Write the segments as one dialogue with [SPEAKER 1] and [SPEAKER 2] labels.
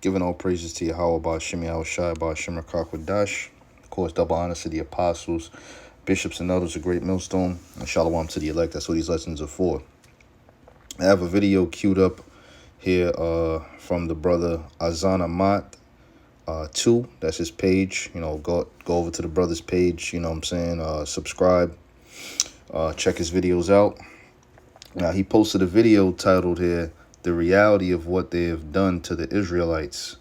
[SPEAKER 1] Giving all praises to Yahweh, Ba'ashem Yahushai, Ba'ashem Rakakwadash. Of course, double honors to the apostles, bishops, and others, a great millstone. And shalom to the elect. That's what these lessons are for. I have a video queued up here from the brother Azan Amat 2. That's his page. You know, go over to the brother's page. You know what I'm saying? Subscribe. Check his videos out. Now, he posted a video titled here, "The Reality of What They Have Done to the Israelites."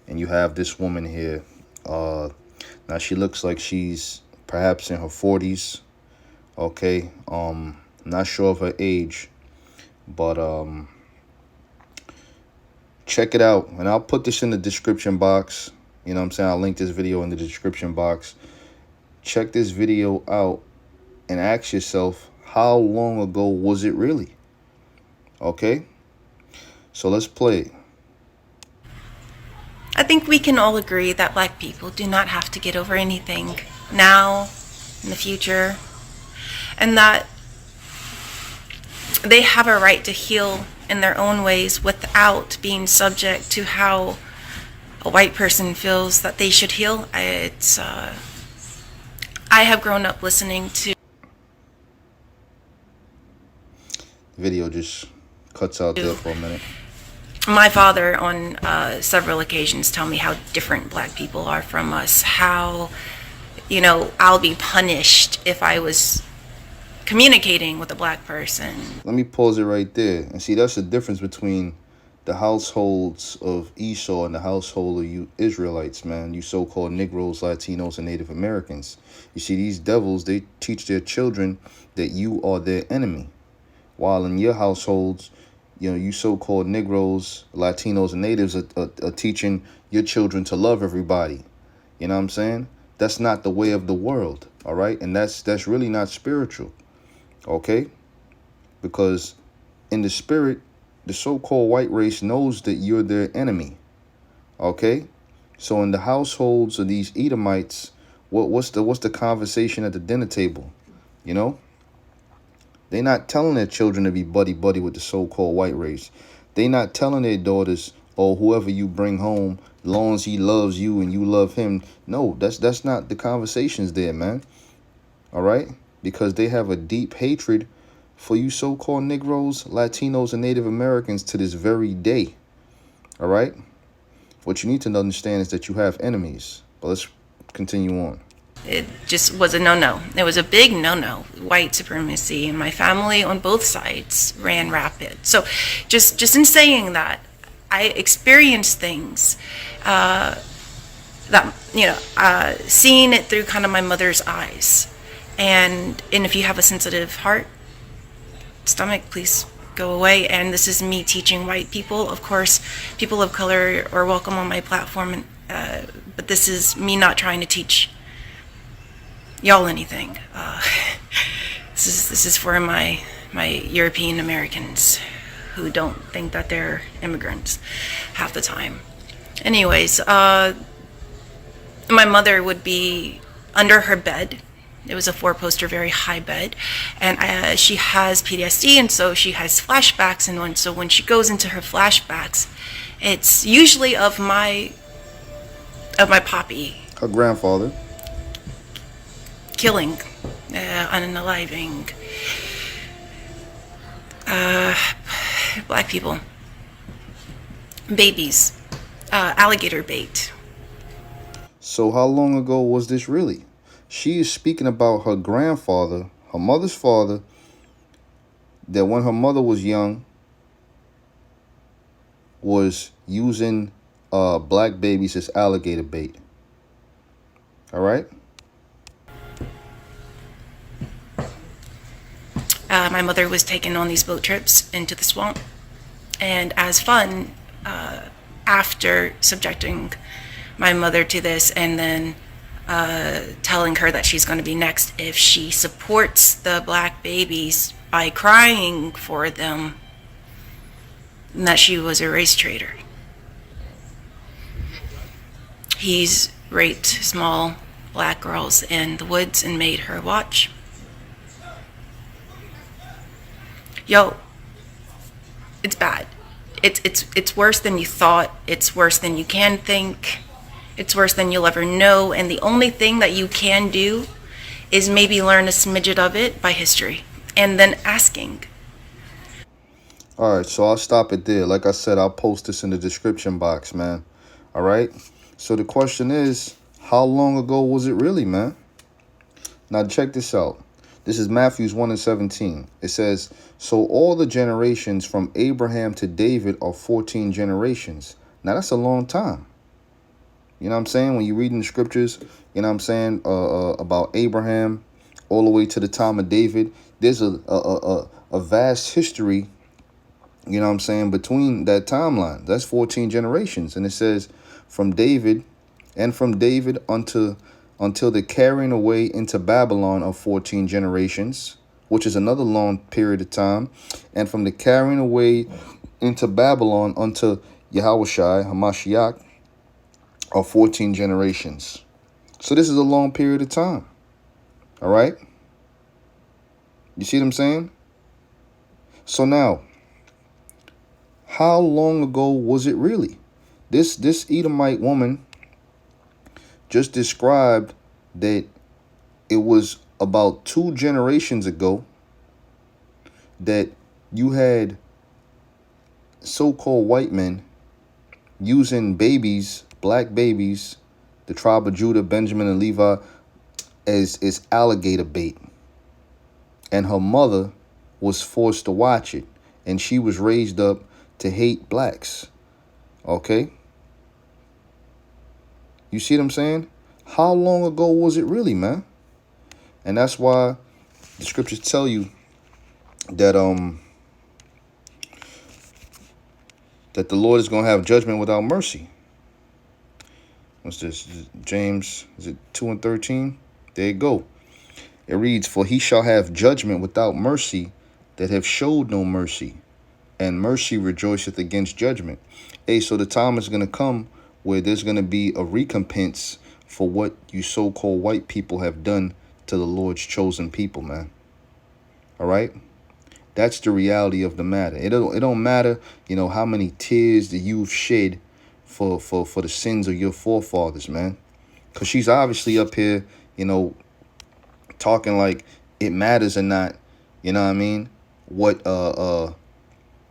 [SPEAKER 1] And you have this woman here. Now, she looks like she's perhaps in her 40s. Okay. Not sure of her age. But check it out. And I'll put this in the description box. You know what I'm saying? I'll link this video in the description box. Check this video out and ask yourself, how long ago was it really? Okay? So let's play.
[SPEAKER 2] I think we can all agree that black people do not have to get over anything now, in the future, and that they have a right to heal in their own ways without being subject to how a white person feels that they should heal. I have grown up listening to
[SPEAKER 1] Video just cuts out there for a minute.
[SPEAKER 2] my father on several occasions tell me how different black people are from us, how, you know, I'll be punished if I was communicating with a black person.
[SPEAKER 1] Let me pause it right there. And see, that's the difference between the households of Esau and the household of you Israelites, man. You so-called Negroes, Latinos, and Native Americans. You see, these devils, they teach their children that you are their enemy. While in your households, you know, you so-called Negroes, Latinos, and Natives are teaching your children to love everybody. You know what I'm saying? That's not the way of the world, all right? And that's really not spiritual, okay? Because in the spirit, the so-called white race knows that you're their enemy, okay? So in the households of these Edomites, what's the conversation at the dinner table, you know? They're not telling their children to be buddy-buddy with the so-called white race. They're not telling their daughters, oh, whoever you bring home, as long as he loves you and you love him. No, that's not the conversations there, man. All right? Because they have a deep hatred for you so-called Negroes, Latinos, and Native Americans to this very day. All right? What you need to understand is that you have enemies. But let's continue on.
[SPEAKER 2] It just was a no-no. It was a big no-no. White supremacy in my family on both sides ran rapid. So just in saying that, I experienced things that, you know, seeing it through kind of my mother's eyes. And if you have a sensitive heart, stomach, please go away. And this is me teaching white people. Of course, people of color are welcome on my platform, but this is me not trying to teach y'all anything. This is for my European Americans who don't think that they're immigrants half the time. Anyways, my mother would be under her bed. It was a 4-poster, very high bed, and she has PTSD, and so she has flashbacks. And so when she goes into her flashbacks, it's usually of my poppy.
[SPEAKER 1] Her grandfather.
[SPEAKER 2] Killing, unaliving, black people, babies, alligator bait.
[SPEAKER 1] So how long ago was this really? She is speaking about her grandfather, her mother's father, that when her mother was young, was using black babies as alligator bait. All right?
[SPEAKER 2] My mother was taken on these boat trips into the swamp, and as fun, after subjecting my mother to this and then telling her that she's going to be next if she supports the black babies by crying for them, and that she was a race traitor. He's raped small black girls in the woods and made her watch. Yo, it's bad. It's worse than you thought. It's worse than you can think. It's worse than you'll ever know. And the only thing that you can do is maybe learn a smidget of it by history and then asking.
[SPEAKER 1] All right, so I'll stop it there. Like I said, I'll post this in the description box, man. All right. So the question is, how long ago was it really, man? Now check this out. This is Matthew 1:17. It says, so all the generations from Abraham to David are 14 generations. Now that's a long time. You know what I'm saying? When you read in the scriptures, you know what I'm saying, about Abraham all the way to the time of David, there's a vast history, you know what I'm saying, between that timeline. That's 14 generations. And it says from David until the carrying away into Babylon of 14 generations, which is another long period of time. And from the carrying away into Babylon unto Yahushai, Hamashiach, of 14 generations. So this is a long period of time. All right? You see what I'm saying? So now, how long ago was it really? This Edomite woman just described that it was about 2 generations ago that you had so-called white men using babies, black babies, the tribe of Judah, Benjamin, and Levi, as alligator bait. And her mother was forced to watch it. And she was raised up to hate blacks. Okay? You see what I'm saying? How long ago was it really, man? And that's why the scriptures tell you that that the Lord is going to have judgment without mercy. What's this? James, is it 2:13? There you go. It reads, for he shall have judgment without mercy that have showed no mercy, and mercy rejoiceth against judgment. Hey, so the time is going to come where there's going to be a recompense for what you so-called white people have done to the Lord's chosen people, man. All right? That's the reality of the matter. It don't matter, you know, how many tears that you've shed for the sins of your forefathers, man. Because she's obviously up here, you know, talking like it matters or not, you know what I mean? What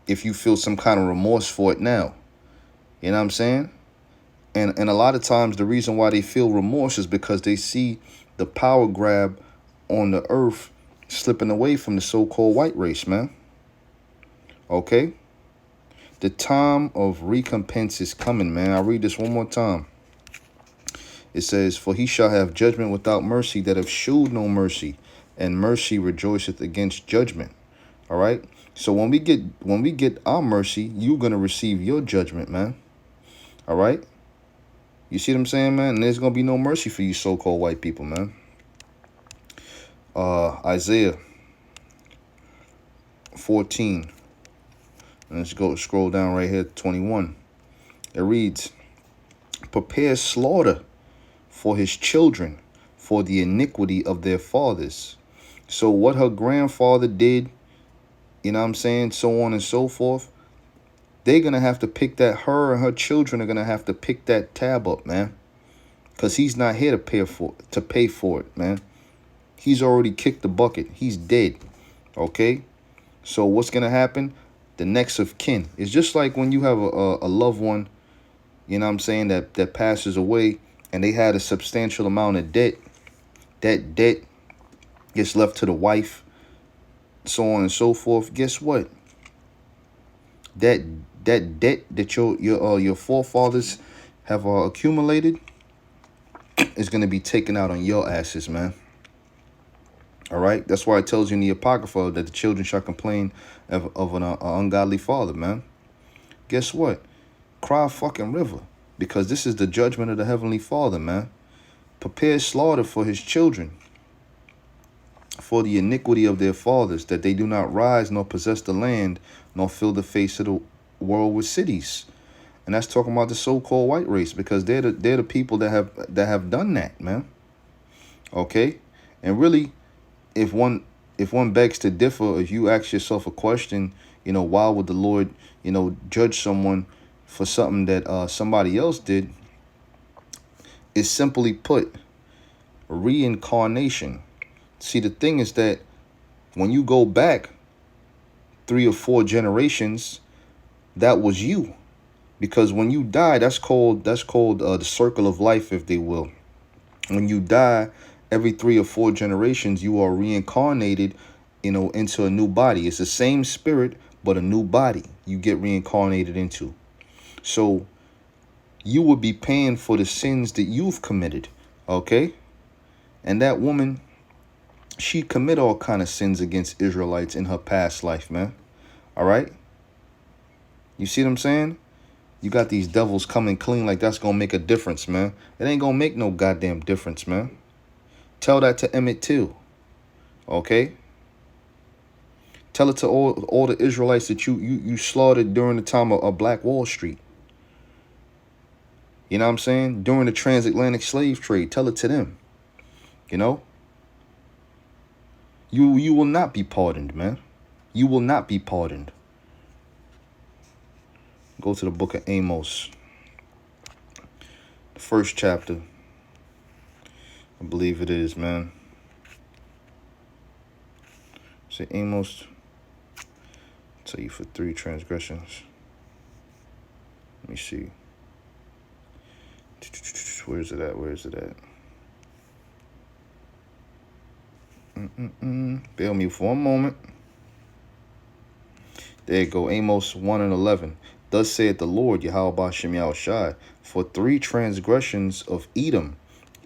[SPEAKER 1] if you feel some kind of remorse for it now. You know what I'm saying? And a lot of times the reason why they feel remorse is because they see the power grab on the earth slipping away from the so-called white race, man. Okay? The time of recompense is coming, man. I'll read this one more time. It says, for he shall have judgment without mercy that have shewed no mercy, and mercy rejoiceth against judgment. All right? So when we get our mercy, you're going to receive your judgment, man. All right? You see what I'm saying, man? And there's going to be no mercy for you so-called white people, man. Isaiah 14. And let's go scroll down right here, 21. It reads, prepare slaughter for his children, for the iniquity of their fathers. So what her grandfather did, you know what I'm saying, so on and so forth, they're going to have to pick that, her and her children are going to have to pick that tab up, man. Because he's not here to pay for it, man. He's already kicked the bucket. He's dead, okay? So what's going to happen? The next of kin. It's just like when you have a loved one, you know what I'm saying, that passes away, and they had a substantial amount of debt. That debt gets left to the wife, so on and so forth. Guess what? That debt that your forefathers have accumulated is going to be taken out on your asses, man. All right? That's why it tells you in the Apocrypha that the children shall complain of an ungodly father, man. Guess what? Cry a fucking river, because this is the judgment of the Heavenly Father, man. Prepare slaughter for his children, for the iniquity of their fathers, that they do not rise nor possess the land, nor fill the face of the world with cities. And that's talking about the so-called white race, because they're the people that have done that, man. Okay? And really, if one begs to differ, if you ask yourself a question, Why would the Lord, judge someone for something that somebody else did? Is simply put, reincarnation. See, the thing is that when you go back 3 or 4 generations, that was you. Because when you die, that's called the circle of life, if they will. When you die, every 3 or 4 generations, you are reincarnated, into a new body. It's the same spirit, but a new body you get reincarnated into. So you would be paying for the sins that you've committed, okay? And that woman, she commit all kind of sins against Israelites in her past life, man. All right? You see what I'm saying? You got these devils coming clean like that's going to make a difference, man. It ain't going to make no goddamn difference, man. Tell that to Emmett too, okay? Tell it to all the Israelites that you slaughtered during the time of Black Wall Street. You know what I'm saying? During the transatlantic slave trade. Tell it to them. You will not be pardoned, man. You will not be pardoned. Go to the book of Amos. The first chapter. I believe it is, man. Say Amos. Tell you for 3 transgressions. Let me see. Where is it at? Bear with me for one moment. There you go. Amos 1:11. Thus saith the Lord, Yahweh Bashem Yahushai, for 3 transgressions of Edom.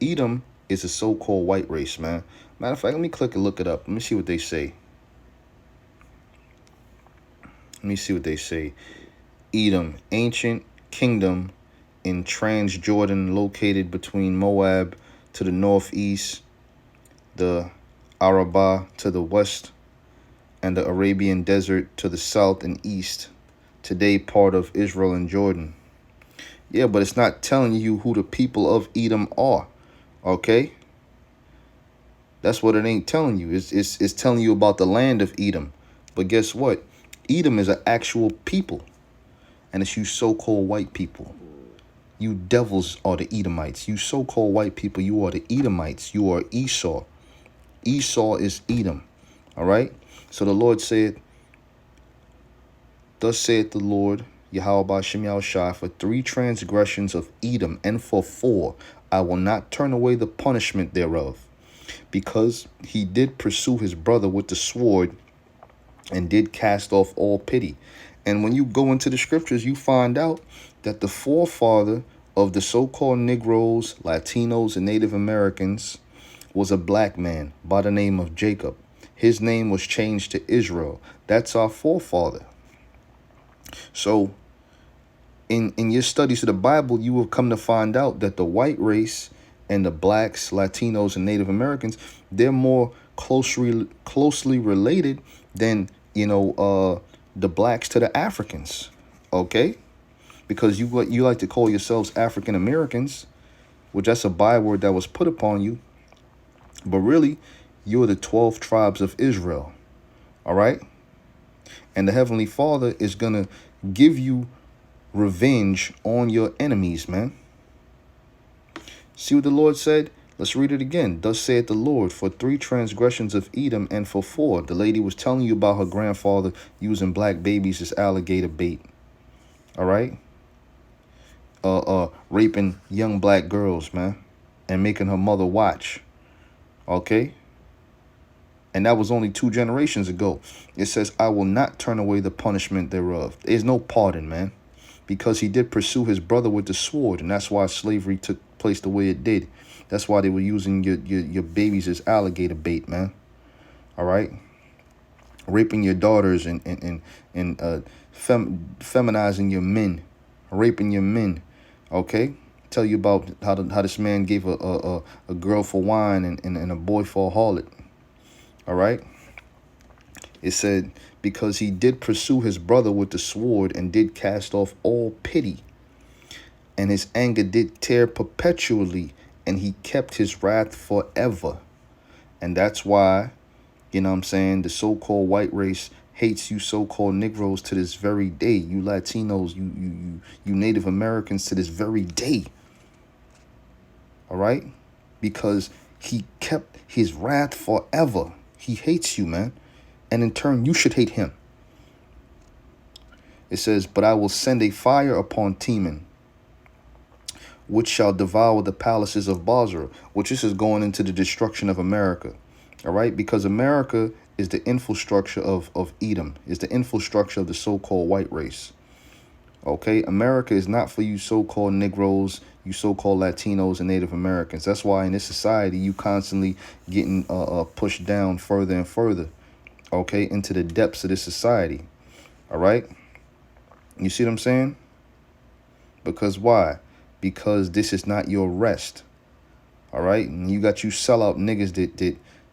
[SPEAKER 1] Edom is a so-called white race, man. Matter of fact, let me click and look it up. Let me see what they say. Edom, ancient kingdom in Transjordan, located between Moab to the northeast, the Arabah to the west, and the Arabian desert to the south and east. Today part of Israel and Jordan. Yeah, but it's not telling you who the people of Edom are. Okay? That's what it ain't telling you. It's telling you about the land of Edom. But guess what? Edom is an actual people. And it's you so-called white people. You devils are the Edomites. You so-called white people, you are the Edomites. You are Esau. Esau is Edom. All right? So the Lord said, thus saith the Lord, Yahweh Bashem Yahushai, for 3 transgressions of Edom, and for 4, I will not turn away the punishment thereof, because he did pursue his brother with the sword, and did cast off all pity. And when you go into the scriptures, you find out that the forefather of the so-called Negroes, Latinos, and Native Americans was a black man by the name of Jacob. His name was changed to Israel. That's our forefather. So in your studies of the Bible, you will come to find out that the white race and the blacks, Latinos, and Native Americans, they're more closely related than, the blacks to the Africans. Okay? Because you like to call yourselves African Americans, which that's a byword that was put upon you. But really, you're the 12 tribes of Israel. All right? And the Heavenly Father is going to give you revenge on your enemies, man. See what the Lord said? Let's read it again. Thus saith the Lord, for 3 transgressions of Edom, and for 4. The lady was telling you about her grandfather using black babies as alligator bait. All right? Raping young black girls, man. And making her mother watch. Okay? And that was only 2 generations ago. It says, I will not turn away the punishment thereof. There's no pardon, man. Because he did pursue his brother with the sword. And that's why slavery took place the way it did. That's why they were using your babies as alligator bait, man. All right? Raping your daughters and feminizing your men. Raping your men. Okay? Tell you about how this man gave a girl for wine and a boy for a harlot. All right? It said, because he did pursue his brother with the sword and did cast off all pity. And his anger did tear perpetually, and he kept his wrath forever. And that's why, the so-called white race hates you so-called Negroes to this very day. You Latinos, you Native Americans to this very day. All right? Because he kept his wrath forever. He hates you, man. And in turn, you should hate him. It says, but I will send a fire upon Teman, which shall devour the palaces of Basra, which this is going into the destruction of America. All right? Because America is the infrastructure of Edom, is the infrastructure of the so-called white race. Okay? America is not for you so-called Negroes, you so-called Latinos and Native Americans. That's why in this society, you constantly getting pushed down further and further, okay, into the depths of this society. All right? You see what I'm saying? Because why? Because this is not your rest. All right? And you got you sellout niggas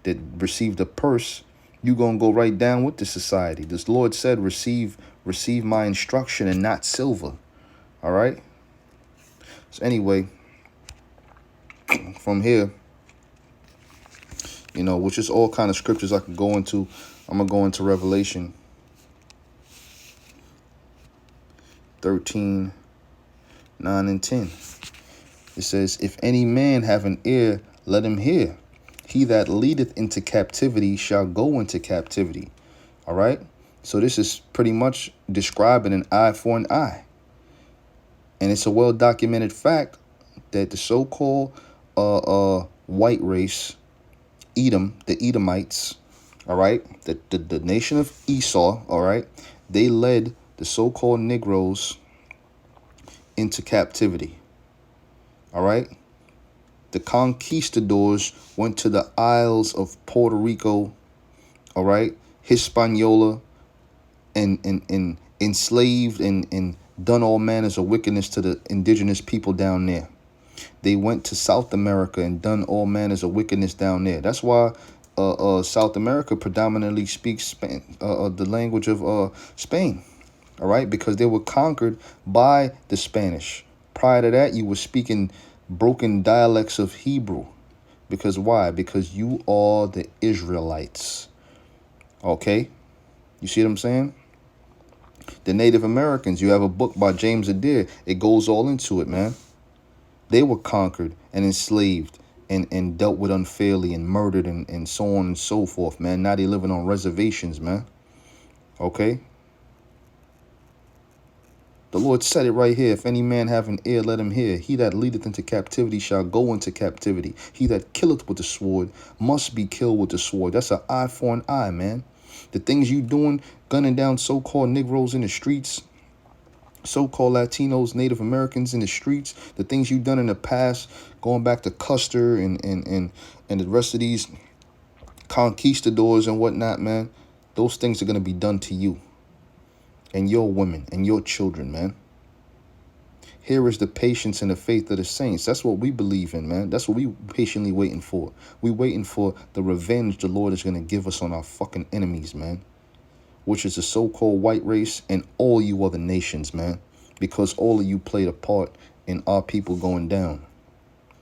[SPEAKER 1] that receive the purse. You gonna go right down with the society. This Lord said, receive my instruction and not silver. All right? So anyway, from here, you know, which is all kind of scriptures I can go into. I'm gonna go into Revelation 13, 9 and 10. It says, if any man have an ear, let him hear. He that leadeth into captivity shall go into captivity. All right. So this is pretty much describing an eye for an eye. And it's a well-documented fact that the so-called white race, Edom, the Edomites, all right, the nation of Esau, all right, they led the so-called Negroes into captivity. All right. The conquistadors went to the isles of Puerto Rico, all right, Hispaniola, and enslaved and done all manners of wickedness to the indigenous people down there. They went to South America and done all manners of wickedness down there. That's why South America predominantly speaks the language of Spain, all right, because they were conquered by the Spanish. Prior to that, you were speaking broken dialects of Hebrew. Because why? Because you are the Israelites. Okay? You see what I'm saying? The Native Americans, you have a book by James Adair. It goes all into it, man. They were conquered and enslaved and dealt with unfairly and murdered and so on and so forth, man. Now they living on reservations, man. Okay? The Lord said it right here. If any man have an ear, let him hear. He that leadeth into captivity shall go into captivity. He that killeth with the sword must be killed with the sword. That's an eye for an eye, man. The things you doing, gunning down so-called Negroes in the streets, so-called Latinos, Native Americans in the streets, the things you done in the past, going back to Custer and the rest of these conquistadors and whatnot, man, those things are going to be done to you and your women and your children, man. Here is the patience and the faith of the saints. That's what we believe in, man. That's what we patiently waiting for. We waiting for the revenge the Lord is going to give us on our fucking enemies, man, which is the so-called white race and all you other nations, man, because all of you played a part in our people going down.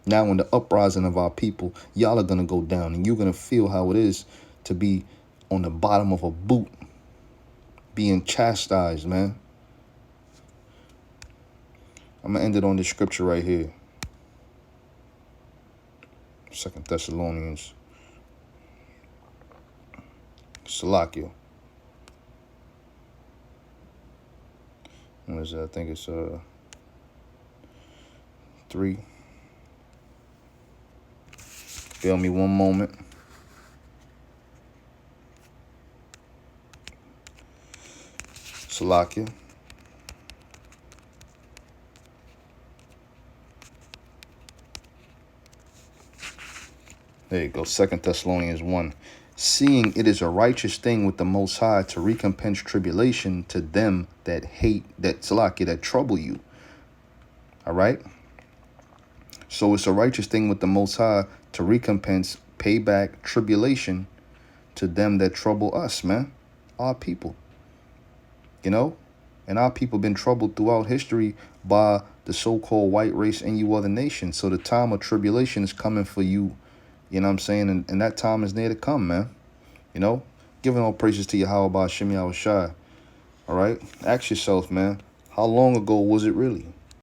[SPEAKER 1] Now in the uprising of our people, y'all are going to go down and you're going to feel how it is to be on the bottom of a boot, being chastised, man. I'm going to end it on this scripture right here. 2 Thessalonians. Salakia. What is that? I think it's 3. Bear me one moment. Salakia. There you go. 2 Thessalonians 1. Seeing it is a righteous thing with the Most High to recompense tribulation to them that hate, that trouble you. All right? So it's a righteous thing with the Most High to recompense, pay back tribulation to them that trouble us, man. Our people. You know? And our people been troubled throughout history by the so-called white race and you other nations. So the time of tribulation is coming for you. You know what I'm saying? And that time is near to come, man. You know, Giving all praises to Yahweh by Shem Yahweh Shai. All right? Ask yourself, man, how long ago was it really?